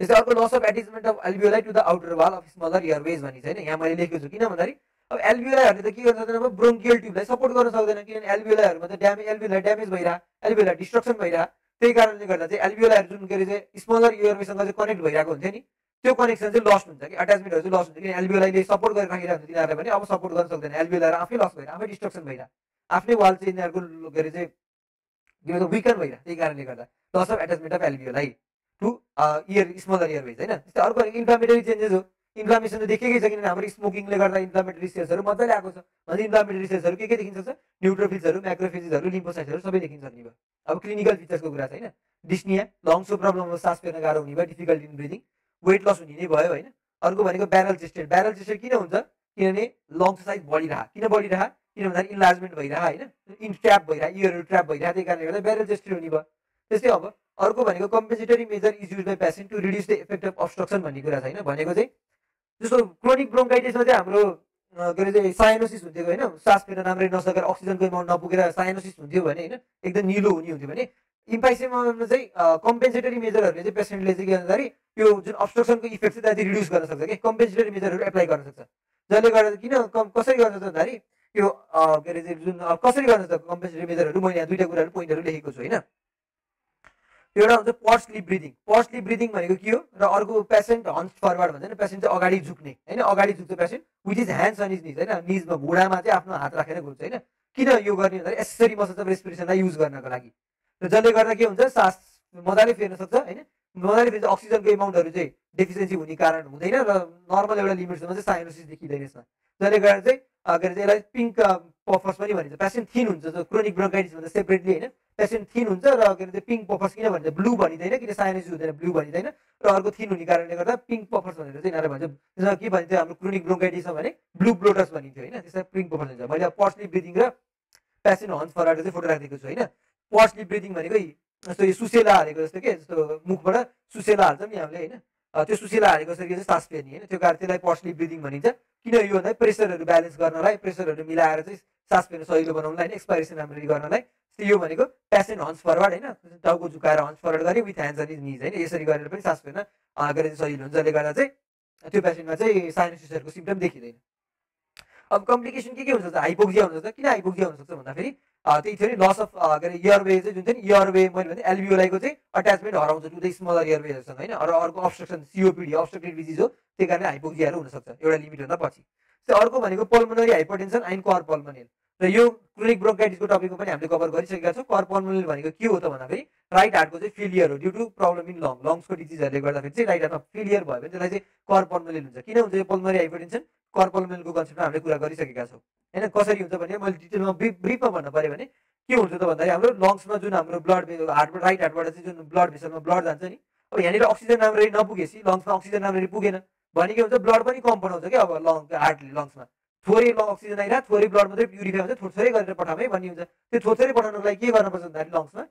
त्यस्तै अर्को लस अफ एटेचमेन्ट अफ एल्भियोलाई to the outer wall of smaller airways भनिन्छ होइन यहाँ मैले लेखेको छु किन भन्दाखेरि अब एल्भियोलाईहरूले त के गर्न सक्दैन अब ब्रोङ्कियल ट्युबलाई सपोर्ट गर्न सक्दैन किनभने एल्भियोलाईहरूमा त एल्भियोलाई ड्यामेज भइरह एल्भियोलाई डिस्ट्रक्सन भइरह त्यही कारणले गर्दा चाहिँ एल्भियोलाईहरू जुन के अरे चाहिँ स्मलर एयरवेसँग चाहिँ कनेक्ट भइरहेको हुन्छ नि त्यो कनेक्सन चाहिँ लस हुन्छ कि अट्याचमेन्टहरू चाहिँ लस हुन्छ किन एल्भियोलाईले सपोर्ट गरेर राखिरहेको हुन्छ तिनीहरूले पनि अब सपोर्ट गर्न सक्दैन एल्भियोलाई आफै लस भएर आफै डिस्ट्रक्सन भइरह आफ्नै वाल चाहिँ यिनीहरूको के अरे चाहिँ यो त विकन भइरहेको त्यही कारणले गर्दा लस अफ एट्याचमेन्ट अफ एल्भियोलाई टु इयर स्मलर एयरवेज होइन। त्यस्तै अर्को इन्फ्लामेटरी चेन्जेस हो। इन्फ्लामेसन त देखेकै छ किनभने हाम्रो स्मोकिङले गर्दा इन्फ्लामेटरी सेल्सहरू मजाले आएको छ। भने इन्फ्लामेटरी सेल्सहरू के देखिन सक्छ, न्युट्रोफिल्सहरू, म्याक्रोफेजेसहरू, लिम्फोसाइट्सहरू सबै देखिन सक्ने भयो। अब क्लिनिकल फिचर्सको कुरा छ होइन, डिस्निया लङ्सको प्रब्लम हो, सास फेर्न गाह्रो हुने भयो, difficulty in breathing, weight loss हुने नै भयो होइन। अर्को भनेको ब्यारल चेस्टेड। ब्यारल चेस्टेड किन हुन्छ, किनभने लङ्स साइज बढिरह, किन बढिरह, किन भन्दा इन्लार्जमेन्ट भइरह होइन, इन ट्र्याप भइरह, इयरहरू ट्र्याप भइरह, त्यही कारणले गर्दा ब्यारल चेस्टेड हुने भयो। त्यस्तै अब अर्को भनेको compensatory measure is use by patient to reduce the effect of obstruction भन्ने कुरा छैन। भनेको चाहिँ जस्तो क्रोनिक ब्रोन्काइटिसमा चाहिँ हाम्रो के अरे चाहिँ साइनोसिस हुन्थ्यो होइन, सास फेर्न राम्ररी नसकेर अक्सिजनको एमाउन्ट नपुगेर साइनोसिस हुन्थ्यो भने होइन, एकदम निलो हुने हुन्थ्यो भने इम्फाइसेमामा चाहिँ कम्पेन्सेटरी मेजरहरूले चाहिँ पेसेन्टले चाहिँ के भन्दाखेरि यो जुन अब्स्ट्रक्सनको इफेक्ट चाहिँ त्यहाँदेखि रिड्युस गर्न सक्छ कि कम्पेन्सेटरी मेजरहरू एप्लाई गर्न सक्छ। जसले गर्दा किन कसरी गर्न सक्छ भन्दाखेरि यो के अरे चाहिँ जुन कसरी गर्न सक्छ कम्पेन्सेटरी मेजरहरू, मैले यहाँ दुईवटा कुराहरू पोइन्टहरू लेखेको छु होइन। एउटा हुन्छ पट स्लिप ब्रिदिङ। पट स्लिप ब्रिदिङ भनेको के हो र अर्को पेसेन्ट हन्स फरवर्ड भन्छ नि, पेसेन्ट चाहिँ अगाडि झुक्ने होइन, अगाडि झुक्छ patient with his hands on his knees होइन, निजमा घुँडामा चाहिँ आफ्नो हात राखेर घुम्छ होइन। किन यो गर्ने भन्दाखेरि एसेसरी मसल्स अफ रेस्पिरेसनलाई युज गर्नको लागि, र जसले गर्दा के हुन्छ सास मजाले फेर्न सक्छ होइन। मजाले फेर्छ, अक्सिजनको एमाउन्टहरू चाहिँ डेफिसियन्सी हुने कारण हुँदैन र नर्मल एउटा लिमिटसम्म चाहिँ साइनोसिस देखिँदैन यसमा। जसले गर्दा चाहिँ के अरे यसलाई पिङ्क पफर्स पनि भनिन्छ। पेसेन्ट थिन हुन्छ, जो क्रोनिक ब्रोन्काइटिस भन्दा सेपरेटली होइन, पेसेन्ट थिन हुन्छ र के अरे पिङ्क पफर्स किन भन्छ, ब्लू भनिँदैन किन साइनोसिस हुँदैन, ब्लू भनिँदैन र अर्को थिन हुने कारणले गर्दा पिङ्क पफर्स भनेर चाहिँ यिनीहरू भन्छ। त्यसमा के भनिन्छ हाम्रो क्रोनिक ब्रोन्काइटिसमा भने ब्लू ब्लोटस भनिन्थ्यो होइन, त्यसमा पिङ्क पफर्स हुन्छ। मैले अब पट स्लिप ब्रिदिङ र पेसेन्ट हन्स फरवर्ड चाहिँ फोटो राखिदिएको छु होइन। पट स्लिप ब्रिदिङ भनेको जस्तो यो सुसेला हालेको जस्तो के, जस्तो मुखबाट सुसेला हाल्छौँ नि हामीले होइन, त्यो सुसेला हालेको जस्तो चाहिँ सास फेर्ने होइन, त्यो कारण त्यसलाई पट स्लिप ब्रिदिङ भनिन्छ। किन यो भन्दा प्रेसरहरू ब्यालेन्स गर्नलाई, प्रेसरहरू मिलाएर चाहिँ सास फेर्न सजिलो बनाउनलाई होइन, एक्सपाइरेसन राम्ररी गर्नलाई। यो भनेको पेसेन्ट हन्स फरवर्ड होइन, टाउको झुकाएर हन्स फरवर्ड गरे विथ ह्यान्ड्स अन हिज निज होइन, यसरी गरेर पनि सास फेर्न गरेर सजिलो हुन्छ। जसले गर्दा चाहिँ त्यो पेसेन्टमा चाहिँ साइनोसिसहरूको सिम्पटम देखिँदैन। अब कम्प्लिकेसन के हुनसक्छ, हाइपोक्सिया हुनसक्छ। किन हाइपोक्सिया हुनसक्छ भन्दाखेरि त्यही थियो नि, लस अफ के अरे इयरवे चाहिँ जुन चाहिँ नि इयरवे मैले भने एल्भियोलाईको चाहिँ अट्याचमेन्ट हराउँछ टु द स्मलर इयरवेहरूसँग होइन, र अर्को अब्स्ट्रक्सन सिओपिडी अब्स्ट्रक्टिभ डिजिज हो, त्यही कारणले हाइपोक्सियाहरू हुनसक्छ एउटा लिमिटभन्दा पछि। त्यो अर्को भनेको पल्मोनरी हाइपरटेन्सन एन्ड कर पल्मोनियल, र यो क्रोनिक ब्रोन्काइटिसको टपिकको पनि हामीले कभर गरिसकेका छौँ। कर पल्मोनियल भनेको के हो त भन्दाखेरि राइट हार्टको चाहिँ फेलियर हो ड्यु टु प्रब्लम इन लङ्सको डिजिजहरूले गर्दाखेरि चाहिँ राइट हार्टमा फेलियर भयो भने त्यसलाई चाहिँ कर पल्मोनियल हुन्छ। किन हुन्छ यो पल्मोनरी हाइपरटेन्सन, कर पल्मोनियलको कन्सेप्टमा हामीले कुरा गरिसकेका छौँ होइन। कसरी हुन्छ भने मैले डिटेलमा ब्रिफमा भन्न पऱ्यो भने के हुन्छ त भन्दाखेरि हाम्रो लङ्समा जुन हाम्रो ब्लड हार्टबाट राइट हार्टबाट चाहिँ जुन ब्लड भेसलमा ब्लड जान्छ नि, अब यहाँनिर अक्सिजन राम्ररी नपुगेपछि लङ्समा अक्सिजन राम्ररी पुगेन भने के हुन्छ, ब्लड पनि कम बनाउँछ क्या। अब हार्टले लङ्समा थोरै अक्सिजन आइरह, थोरै ब्लड मात्रै प्युरिफाई हुन्छ, थोरै गरेर पठाउँ है भन्ने हुन्छ। त्यो थोरै पठाउनको लागि के गर्नुपर्छ भन्दाखेरि लङ्समा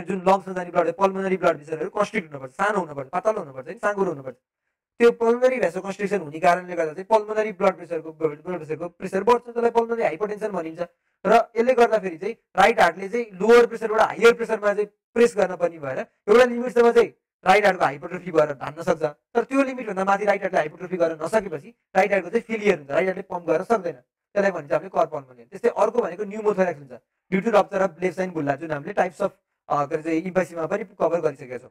जुन लङ्समा जाने ब्लड पल्मोनरी ब्लड भेसलहरू कन्स्ट्रिक्ट हुनुपर्छ, सानो हुनुपर्छ, पातलो हुनुपर्छ, साँगुरो हुनुपर्छ। त्यो पल्मोनरी भेसो कन्स्ट्रिक्सन हुने कारणले गर्दा चाहिँ पल्मोनरी ब्लड प्रेसरको प्रेसर बढ्छ, त्यसलाई पल्मोनरी हाइपरटेन्सन भनिन्छ। र यसले गर्दाखेरि चाहिँ राइट हार्टले चाहिँ लोवर प्रेसरबाट हायर प्रेसरमा चाहिँ प्रेस गर्न पर्ने भएर एउटा लिमिटसम्म चाहिँ राइट हार्टको हाइपरट्रोफी भएर धान्न सक्छ। तर त्यो लिमिटभन्दा माथि राइट हार्टले हाइपरट्रोफी गर्न नसकेपछि राइट हार्टको चाहिँ फेलियर हुन्छ, राइट हार्टले पम्प गर्न सक्दैन, त्यसलाई भनिन्छ हामीले कर पल्मोनियल। त्यस्तै अर्को भनेको न्युमोथोराक्स हुन्छ due to rupture of left side bulla, जुन हामीले टाइप्स अफ के चाहिँ इम्फाइसीमा पनि कभर गरिसकेका छौँ।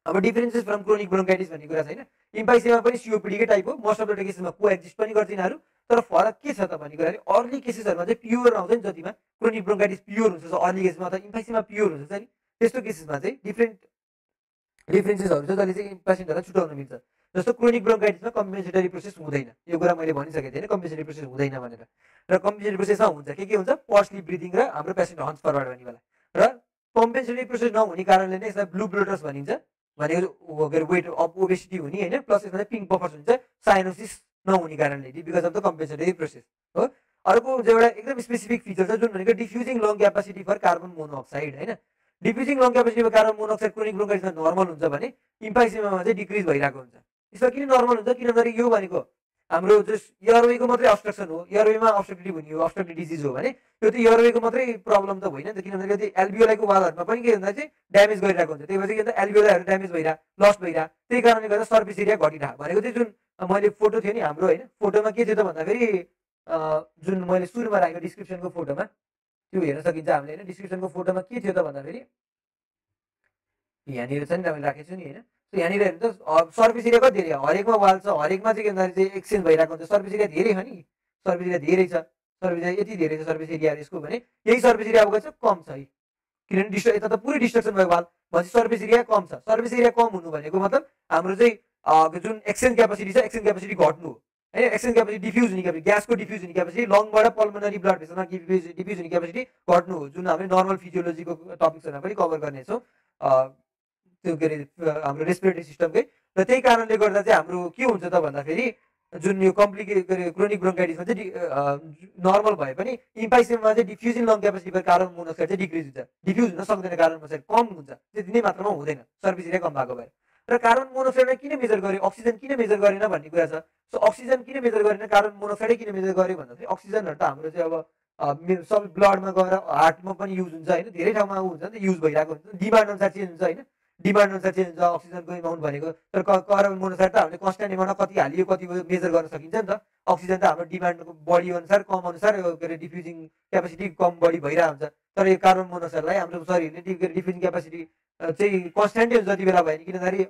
अब डिफरेन्सेस फ्रम क्रोनिक ब्रोन्काइटिस भन्ने कुरा छैन, इम्फाइसीमा पनि सिओपिडीकै टाइप हो, मोस्ट अफ द केसेसमा कोएक्जिस्ट पनि गर्छ यिनीहरू। तर फरक के छ त भन्ने कुरा अर्ली केसेसहरूमा चाहिँ प्योर आउँछ नि, जतिमा क्रोनिक ब्रोन्काइटिस प्योर हुन्छ अर्ली केसमा अथवा इम्फाइसीमा प्योर हुन्छ नि, त्यस्तो केसेसमा चाहिँ डिफरेन्सेसहरू छ जसले चाहिँ पेसेन्टहरूलाई छुट्याउन मिल्छ। जस्तो क्रोनिक ब्रोन्काइटिसमा कम्पेन्सेटरी प्रोसेस हुँदैन, यो कुरा मैले भनिसकेको थिएँ कम्पेन्सेटरी प्रोसेस हुँदैन भनेर। र कम्पेन्सेटरी प्रोसेसमा हुन्छ के हुन्छ, पट स्लिप ब्रिदिङ र हाम्रो पेसेन्ट हन्स फरवर्ड भन्ने बेला। र कम्पेन्सेटरी प्रोसेस नहुने कारणले नै यसलाई ब्लू ब्लोटस भनिन्छ, भनेको के अरे वेट अफ ओबेसिटी हुने होइन, प्लस यसमा चाहिँ पिङ्क पफर्स हुन्छ साइनोसिस नहुने कारणले because of the compensatory process हो। अर्को एउटा एकदम स्पेसिफिक फिचर छ जुन भनेको diffusing lung capacity for carbon monoxide होइन। Diffusing lung capacity for carbon monoxide chronic ब्रोन्काइटिसमा नर्मल हुन्छ भने इम्फाइसेमामा चाहिँ डिक्रिज भइरहेको हुन्छ। यसमा किन नर्मल हुन्छ, किनभने यो भनेको हाम्रो जस इयरवेको मात्रै अब्स्ट्रक्सन हो, इयरवेमा अब्स्ट्रक्टिभ हुने हो, अब्स्ट्रक्टिभ डिजिज हो भने यो त इयरवेको मात्रै प्रब्लम त होइन नि त, किनभने यो एल्भियोलाईको वालहरूमा पनि के भन्दा चाहिँ ड्यामेज गरिरहेको हुन्छ। त्यही भएर के भन्छ एल्भियोलाईहरू ड्यामेज भइरहेको, लस्ट भइरहेको, त्यही कारणले गर्दा सर्भिस एरिया घटिरहेको। भनेको चाहिँ जुन मैले फोटो थियो नि हाम्रो होइन, फोटोमा के थियो त भन्दाखेरि जुन मैले सुरुमा राखेको डिस्क्रिप्सनको फोटोमा त्यो हेर्न सकिन्छ हामीले होइन। डिस्क्रिप्सनको फोटोमा के थियो त भन्दाखेरि यहाँनिर चाहिँ मैले राखेको छु नि होइन, यहाँनिर हेर्नु त सर्भिस एरिया कति धेरै, हरेकमा वाल छ, हरेकमा चाहिँ के भन्दाखेरि चाहिँ एक्सचेन्ज भइरहेको हुन्छ। सर्भिस एरिया धेरै छ नि, सर्भिस एरिया धेरै छ, सर्भिस एरिया यति धेरै छ सर्भिस एरियाहरू यसको भने, यही सर्भिस एरिया अब छ कम छ है, किनभने यता त पुरै डिस्ट्रक्सन भयो वाल भनेपछि सर्फेस एरिया कम छ। सर्फेस एरिया कम हुनु भनेको मतलब हाम्रो चाहिँ जुन एक्सचेन्ज क्यापेसिटी छ एक्सचेन्ज क्यापेसिटी घट्नु हो होइन। एक्सचेन्ज क्यापेसिटी डिफ्युज हुने क्यापेसिटी ग्यासको डिफ्युज हुने क्यापेसिटी लङबाट पल्मोनरी ब्लड भेसलमा डिफ्युज हुने क्यापेसिटी घट्नु हो, जुन हामीले नर्मल फिजियोलोजीको टपिक्सहरूमा पनि कभर गर्नेछौँ त्यो के अरे हाम्रो रेस्पिरेटरी सिस्टमकै। र त्यही कारणले गर्दा चाहिँ हाम्रो के हुन्छ त भन्दाखेरि जुन यो क्रोनिक ब्रोन्काइटिसमा चाहिँ नर्मल भए पनि इम्फाइसेमामा चाहिँ डिफ्युजिङ लङ क्यापेसिटी पर कार्बन मोनोक्साइड चाहिँ डिक्रिज हुन्छ, डिफ्युज हुन सक्दैन, कार्बन मोनोक्साइड कम हुन्छ, त्यति नै मात्रामा हुँदैन, सर्फेस एरिया कम भएको भएर। र कार्बन मोनोक्साइडलाई किन मेजर गर्यो, अक्सिजन किन मेजर गरेन भन्ने कुरा छ। सो अक्सिजन किन मेजर गरेन, कार्बन मोनोक्साइडै किन मेजर गर्यो भन्दाखेरि अक्सिजनहरू त हाम्रो चाहिँ अब सबै ब्लडमा गएर हार्टमा पनि युज हुन्छ होइन, धेरै ठाउँमा हुन्छ नि त, युज भइरहेको हुन्छ, डिमान्ड अनुसार चेन्ज हुन्छ होइन, डिमान्ड अनुसार चेन्ज हुन्छ अक्सिजनको एमाउन्ट भनेको। तर कार्बन मोनोक्साइड त हामीले कन्स्ट्यान्ट एमाउन्टमा कति हालियो कति मेजर गर्न सकिन्छ नि त। अक्सिजन त हाम्रो डिमान्डको बढी अनुसार कम अनुसार के अरे डिफ्युजिङ क्यापेसिटी कम बढी भइरहेको हुन्छ। तर यो कार्बन मोनोक्साइडलाई हाम्रो शरीरले डिफ्युजिङ क्यापेसिटी चाहिँ कन्स्ट्यान्टै जति बेला भयो नि, किनभने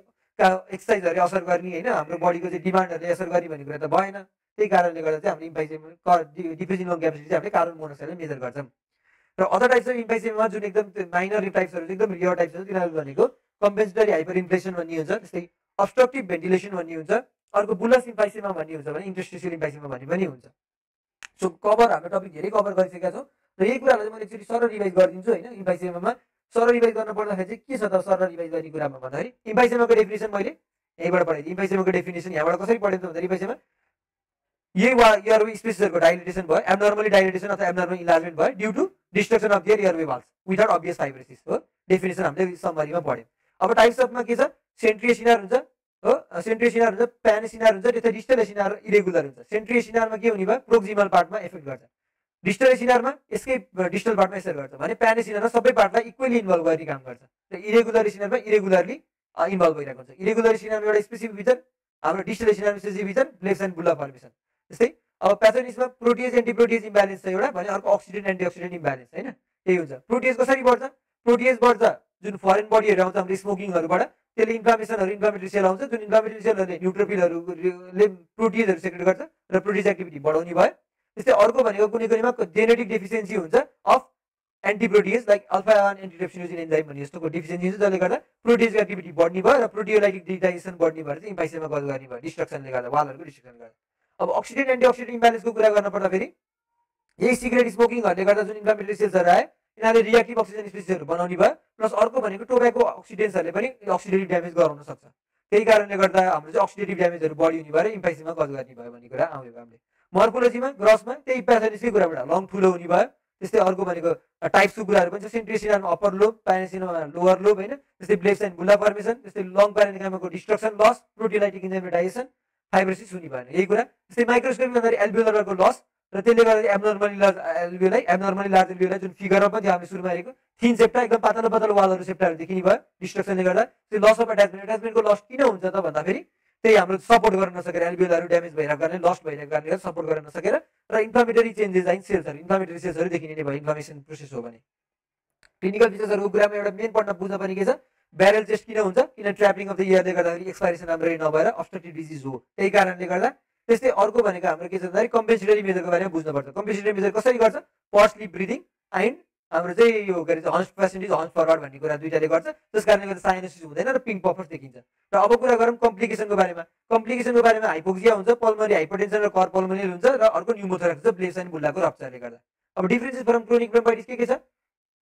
एक्सर्साइजहरूले असर गर्ने होइन, हाम्रो बडीको चाहिँ डिमान्डहरूले असर गर्ने भन्ने कुरा त भएन। त्यही कारणले गर्दा चाहिँ हामीले इम्फाइसेमा डिफ्युजिङ लङ क्यापेसिटी चाहिँ हामीले कार्बन मोनोक्साइडले मेजर गर्छौँ। र अदर टाइप्स अफ इम्फाइसेमामा जुन एकदम माइनर टाइप्सहरू एकदम रियर टाइप्स छ तिनीहरू भनेको कम्पेन्सेटरी हाइपर इन्फ्लेसन भन्ने हुन्छ, त्यस्तै अब्स्ट्रक्टिभ भेन्टिलेसन भन्ने हुन्छ, अर्को बुलस इम्फाइसेमा भन्ने हुन्छ भने इन्टरस्टिशियल इम्फाइसेमा भन्ने पनि हुन्छ। सो कभर हाम्रो टपिक धेरै कभर गरिसकेका छौँ र यही कुरालाई चाहिँ मैले एकचोटि सरल रिभाइज गरिदिन्छु होइन। इम्फाइसेमामा सरल रिभाइज गर्न पर्दाखेरि चाहिँ के छ त सरल रिभाइज गर्ने कुरामा भन्दाखेरि इम्फाइसेमाको डेफिनेसन मैले यहीँबाट पढाइदिएँ। इम्फाइसेमाको डेफिनेसन यहाँबाट कसरी पढ्यो त भन्दा इम्फाइसेमा एयरवे स्पेसेसहरूको डाइलेटेसन भयो, एब्नर्मली डाइलेटेसन अथवा एब्नर्मल इन्लार्जमेन्ट भयो due to destruction of their airway walls without obvious fibrosis हो। डेफिनेसन हामीले समरीमा पढ्यौँ। अब टाइप्स अफमा के छ, सेन्ट्रिय सिनार हुन्छ हो, सेन्ट्रिय सिनार हुन्छ, प्याने सिनार हुन्छ, त्यस्तै डिस्टल सिनार इरेगुलर हुन्छ। सेन्ट्रिय सिनारमा के हुने भयो, प्रोक्सिमल पार्टमा इफेक्ट गर्छ, डिस्टल सिनारमा यसकै डिस्टल पार्टमा यसरी गर्छ भने प्याने सिनारमा सबै पार्टलाई इक्वली इन्भल्भ गर्ने काम गर्छ र इरेगुलर सिनारमा इरेगुलरली इन्भल्भ भइरहेको हुन्छ। इरेगुलर सिनारमा एउटा स्पेसिफिक भिजन, हाम्रो डिस्टल सिनारमा specific vision, blebs and bulla formation. त्यस्तै अब प्याथोजेनिसमा प्रोटिएज एन्टिप्रोटिएज इम्ब्यालेन्स छ एउटा भने, अर्को अक्सिडेन्ट एन्टिअक्सिडेन्ट इम्ब्यालेन्स होइन, त्यही हुन्छ। प्रोटिएज कसरी बढ्छ, प्रोटिएज बढ्छ जुन फरेन बडीहरू आउँछ हाम्रो स्मोकिङहरूबाट, त्यसले इन्फ्लामेसनहरू इन्फ्लामेटरी सेल आउँछ, जुन इन्फ्लामेटरी सेलहरूले न्युट्रोफिलहरूले प्रोटिएजहरू सेक्रेट गर्छ र प्रोटिएज एक्टिभिटी बढाउने भयो। त्यस्तै अर्को भनेको कुनै कुनैमा जेनेटिक डेफिसियन्सी हुन्छ अफ एन्टिप्रोटिएज लाइक अल्फा एन्टिट्रिप्सिनोजिन एन्जाइम भन्ने जस्तोको डेफिसियन्सी हुन्छ, जसले गर्दा प्रोटिएजको एक्टिभिटी बढ्ने भयो र प्रोटियोलाइटिक डिडाइजेसन बढ्ने भएर चाहिँ इम्फाइसेमा कज गर्ने भयो डिस्ट्रक्सनले गर्दा, वालहरूको डिस्ट्रक्सनले गर्दा। अब अक्सिडेन्ट एन्टिअक्सिडेन्ट इम्ब्यालेन्सको कुरा गर्न पर्दा फेरि यही सिगरेट स्मोकिङहरूले गर्दा जुन इन्फ्लामेटरी सेल्सहरू आयो यिनीहरूले रिएक्टिभ अक्सिजन स्पिसिसहरू बनाउने भयो, प्लस अर्को भनेको टोब्याको अक्सिडेन्ट्सहरूले पनि अक्सिडेटिभ ड्यामेज गराउन सक्छ। त्यही कारणले गर्दा हाम्रो चाहिँ अक्सिडेटिभ ड्यामेजहरू बढी हुने भएर इम्फाइसेमा कज गर्ने भयो भन्ने कुरा आउने भयो हामीले। मर्फोलोजीमा ग्रसमा त्यही प्याथोजेनिसकै कुराबाट लङ ठुलो हुने भयो। त्यस्तै अर्को भनेको टाइप्सको कुराहरू पनि छ, सेन्ट्रिय सिनारमा अप्पर लोब, प्यानेसिनामा लोवर लोब होइन, त्यस्तै ब्लेब्स एन्ड बुल्ला फर्मेसन, त्यस्तै लङ प्यारेन्काइमाको destruction loss, proteolytic enzyme digestion, fibrosis हुने भएन यही कुरा। त्यस्तै माइक्रोस्कोपी भन्दाखेरि एल्भियोलरको लस र त्यसले गर्दा एब्नर्मली लार्ज एल्भियोलाई जुन फिगरमा पनि थियो हामीले सुरुमा हेरेको थिन सेप्टा एकदम पातलो पातलो वालहरू सेप्टाहरू देखिने भयो डिस्ट्रक्सनले गर्दा। त्यो लस अफ एट्याचमेन्टको लस किन हुन्छ त भन्दाखेरि त्यही हाम्रो सपोर्ट गर्न नसकेर एल्भियोलहरू ड्यामेज भइरहेको कारणले लस्ट भइरहेको कारणले सपोर्ट गर्न नसकेर र इन्फ्लामेटरी चेन्जेस आइन सेल्सहरू इन्फ्लामेटरी सेल्सहरू देखिने नै भयो इन्फ्लामेसन प्रोसेस हो भने। क्लिनिकल फिचर्सहरूको कुरामा एउटा मेन पढ्न बुझ्न पनि के छ, ब्यारेल चेस्ट किन हुन्छ, किन ट्र्यापिङ अफ द एयरले गर्दाखेरि एक्सपाइरेसन राम्ररी नभएर अब्स्ट्रक्टिभ डिजिज हो, त्यही कारणले गर्दा। त्यस्तै अर्को भनेको हाम्रो के छ भन्दाखेरि कम्पेन्सेटरी मेजरको बारेमा बुझ्नुपर्छ। कम्पेन्सेटरी मेजर कसरी गर्छ, पज स्लिप ब्रिदिङ एन्ड हाम्रो चाहिँ यो के भन्छ हन्स पेसेन्टेज हन्स फरवर्ड भन्ने कुरा दुइटाले गर्छ, त्यस कारणले गर्दा साइनोसिस हुँदैन र पिङ्क पफर्स देखिन्छ। र अब कुरा गरौँ कम्प्लिकेसनको बारेमा। कम्प्लिकेसनको बारेमा हाइपोक्सिया हुन्छ, पल्मोनरी हाइपरटेन्सन र कर पल्मोनरी हुन्छ र अर्को न्युमोथोराक्स हुन्छ ब्लेब्स एन्ड बुल्लाको रप्चरले गर्दा। अब डिफरेन्सेस फ्रम क्रोनिक ब्रोन्काइटिस के छ,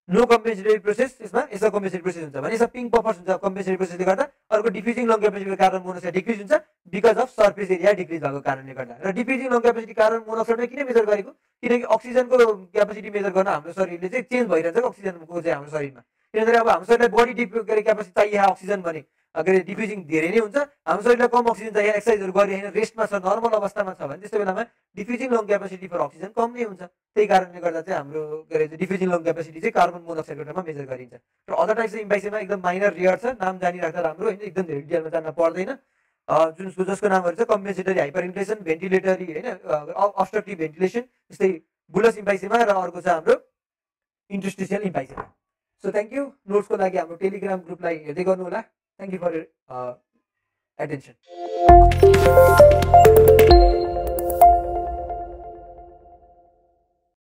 नो कम्पेन्सेटरी प्रोसेस, यसमा यसमा कम्पेन्सेटरी प्रोसेस हुन्छ भने यसमा पिङ्क पफर्स हुन्छ कम्पेन्सेटरी प्रोसेसले गर्दा। अर्को डिफ्युजिङ लङ क्यापेसिटीको कारण मोनोक्साइड डिक्रिज हुन्छ because of surface area decrease भएको कारणले गर्दा। र डिफ्युजिङ लङ क्यापेसिटी कारण मोनोक्साइडमा किन मेजर गरेको, किनकि अक्सिजनको क्यापेसिटी मेजर गर्न हाम्रो शरीरले चाहिँ चेन्ज भइरहन्छ अक्सिजनको चाहिँ हाम्रो शरीरमा। किनभने अब हाम्रो शरीरलाई बडी क्यापेसिटी चाहिए अक्सिजन भने के अरे डिफ्युजिङ धेरै नै हुन्छ, हाम्रो शरीरलाई कम अक्सिजन चाहिए एक्सर्साइजहरू गरिरहेन रेस्टमा छ नर्मल अवस्थामा छ भने त्यस्तो बेलामा डिफ्युजिङ लङ क्यापेसिटी फर अक्सिजन कम नै हुन्छ। त्यही कारणले गर्दा चाहिँ हाम्रो के अरे डिफ्युजिङ लङ क्यापेसिटी चाहिँ कार्बन मोनोक्साइडको टर्ममा मेजर गरिन्छ। र अदर टाइप्स अफ इम्फाइसेमा एकदम माइनर रियर छ, नाम जानिराख्दा राम्रो होइन, एकदम धेरै डिटेलमा जान्न पर्दैन। जसको नामहरू चाहिँ कम्पेन्सेटरी हाइपर इन्फ्लेसन, भेन्टिलेटरी होइन अब्स्ट्रक्टिभ भेन्टिलेसन, त्यस्तै बुलस इम्फाइसेमा र अर्को छ हाम्रो interstitial emphysema. So thank you. नोट्सको लागि हाम्रो टेलिग्राम ग्रुपलाई हेर्दै गर्नु होला। Thank you for your attention.